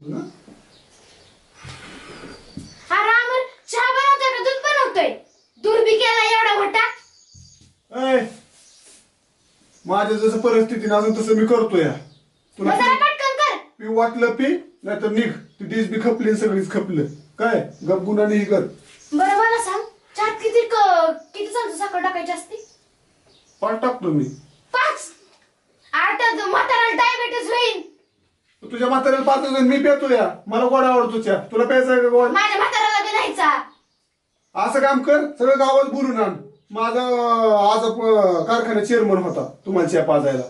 अरे अमर चहा बनवतोय का दूध बनवतोय? दूध बी केला एवढा मोठा. माझ्या जसं परिस्थिती ना अजून तसं मी करतो या. तुला जरा पटकन कर. पी वाटलं पी नाहीतर निघ. ती डिश बी खपली सगळीच खपलं. काय गपगुणाने ही कर. बरं मला सांग चहात किती चमचे साखर टाकायची असते? 5 टाकतो मी. 5? आता म्हाताऱ्याला डायबिटीस होईल. तुझ्या म्हाताऱ्याला 5 जण मी पितो या. मला गोड आवडतो चहा. तुला प्यायचा आहे का गोड? माझ्या म्हाताऱ्याला बी नाहीचा. असं काम कर सगळं गावात बोलून आण. माझा आज कारखाना चेअरमन होता तुम्हाला चहा पाजायला.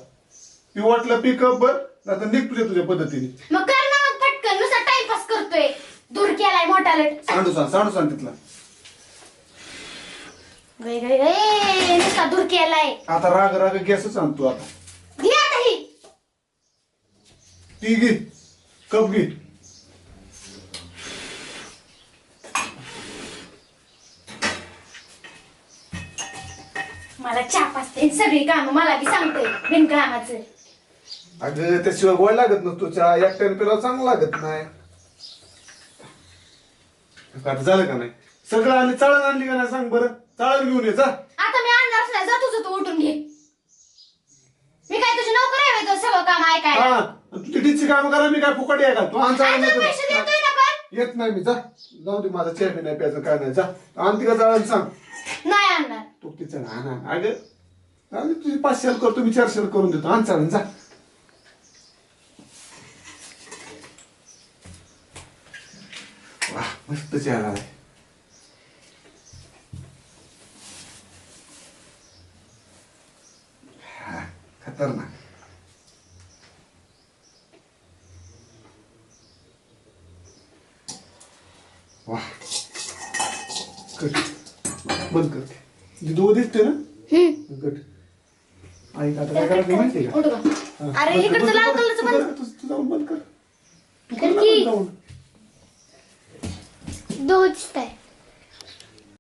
पी वाटलं पी कप बर नाहीतर निघ तुझ्या पद्धतीने. मग कर ना मग पटकन. नुसता टाइमपास करतोय. दूर केलाय मोठा लट. सांडू सांग तिथला. गय गय गय नुसता दूर केलाय. आता राग राग गॅसच आणतो आता. घे आता ही. ती घे कप घे. मला चहा पाजते सगळी काम मला बी सांगते बिनकामाचं. अगं त्याशिवाय गोड लागत नसतो चहा. एकट्याने पिला चांगला लागत नाही. आता झालं का नाही सगळं आणि चाळण आणली का नाही सांग बरं. चाळण घेऊन ये जा. आता मी आणणारच नाही. जा तुझं तू उठून घे. मी काय तुझी नोकर आहे तो सगळं काम ऐकायला? हा तुझी डिचची काम करा. मी काय फुकट आहे का तू आण चाळण. अजून पैसे देतोय ना पण. येत नाही मी जा. जाऊ दे माझा चहा बी नाही प्यायचं काय नाही. जा आण तिला चाळण सांग. नाही आणणार. तू तिचं ना अगं अगं तुझी 500 करतो मी 400 करून देतो. आण चाळण जा. वा मस्त चहा आलाय. हा खतरनाक. वा कट बंद कर. दूध दिसते ना कट. ऐक आता काय करायचं माहिती का? उठ गं. अरे इकडचं लाल कलरचं बंद तू जाऊन बंद कर. कर की. जाऊन दूध दिसतंय.